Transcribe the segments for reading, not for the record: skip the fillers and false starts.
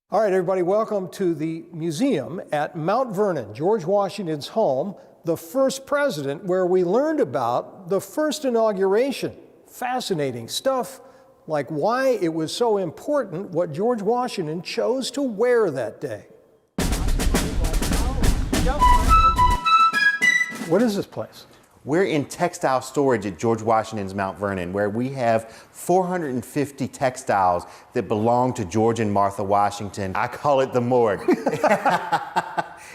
All right, everybody, welcome to the museum at Mount Vernon, George Washington's home, the first president, where we learned about the first inauguration. Fascinating stuff, like why it was so important what George Washington chose to wear that day. What is this place? We're in textile storage at George Washington's Mount Vernon, where we have 450 textiles that belong to George and Martha Washington. I call it the morgue.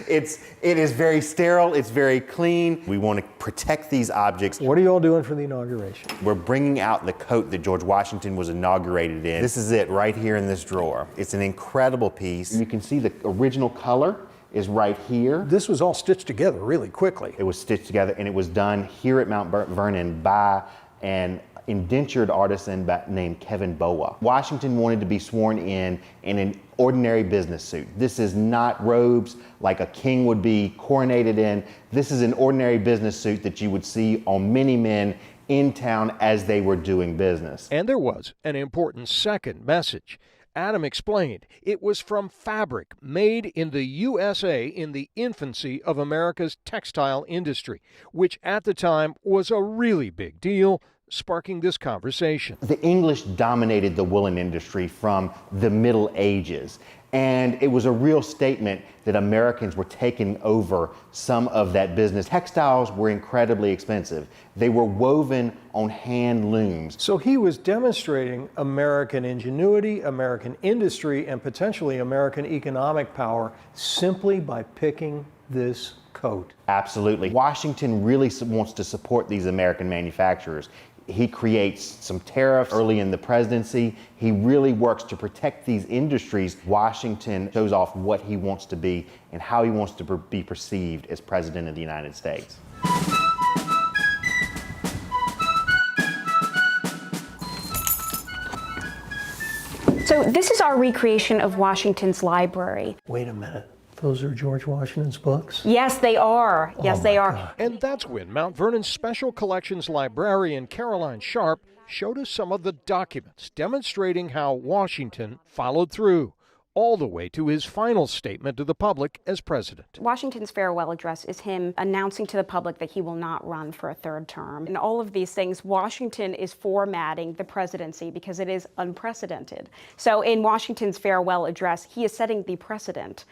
It is very sterile, it's very clean. We want to protect these objects. What are you all doing for the inauguration? We're bringing out the coat that George Washington was inaugurated in. This is it right here in this drawer. It's an incredible piece. You can see the original color is right here. This was all stitched together really quickly. It was stitched together, and it was done here at Mount Vernon by an indentured artisan named Kevin Boa. Washington wanted to be sworn in an ordinary business suit. This is not robes like a king would be coronated in. This is an ordinary business suit that you would see on many men in town as they were doing business. And there was an important second message. Adam explained it was from fabric made in the USA in the infancy of America's textile industry, which at the time was a really big deal, sparking this conversation. The English dominated the woolen industry from the Middle Ages, and it was a real statement that Americans were taking over some of that business. Textiles were incredibly expensive. They were woven on hand looms. So he was demonstrating American ingenuity, American industry, and potentially American economic power simply by picking this coat. Absolutely. Washington really wants to support these American manufacturers. He creates some tariffs early in the presidency. He really works to protect these industries. Washington shows off what he wants to be and how he wants to be perceived as president of the United States. So this is our recreation of Washington's library. Wait a minute. Those are George Washington's books? Yes, they are. Yes, they are. God. And that's when Mount Vernon's Special Collections librarian Caroline Sharp showed us some of the documents demonstrating how Washington followed through, all the way to his final statement to the public as president. Washington's farewell address is him announcing to the public that he will not run for a third term. In all of these things, Washington is formatting the presidency because it is unprecedented. So in Washington's farewell address, he is setting the precedent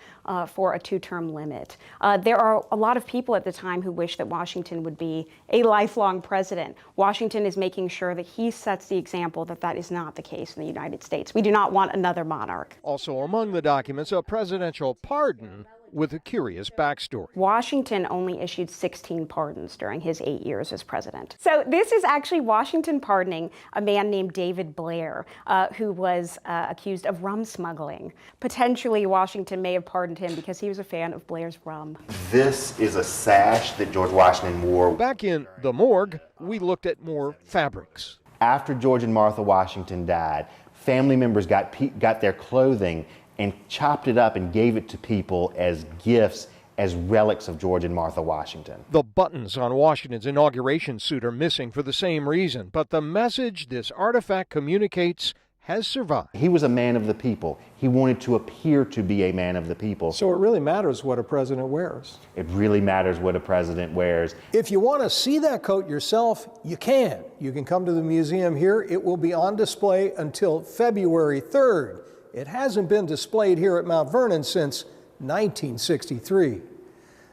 for a two-term limit. There are a lot of people at the time who wish that Washington would be a lifelong president. Washington is making sure that he sets the example that that is not the case in the United States. We do not want another monarch. Also among the documents, a presidential pardon with a curious backstory. Washington only issued 16 pardons during his 8 years as president. So this is actually Washington pardoning a man named David Blair, who was accused of rum smuggling. Potentially, Washington may have pardoned him because he was a fan of Blair's rum. This is a sash that George Washington wore. Back in the morgue, we looked at more fabrics. After George and Martha Washington died, family members got their clothing and chopped it up and gave it to people as gifts, as relics of George and Martha Washington. The buttons on Washington's inauguration suit are missing for the same reason, but the message this artifact communicates has survived. He was a man of the people. He wanted to appear to be a man of the people. So it really matters what a president wears. It really matters what a president wears. If you want to see that coat yourself, you can. You can come to the museum here. It will be on display until February 3rd. It hasn't been displayed here at Mount Vernon since 1963.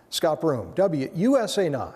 Scott Broom, WUSA 9.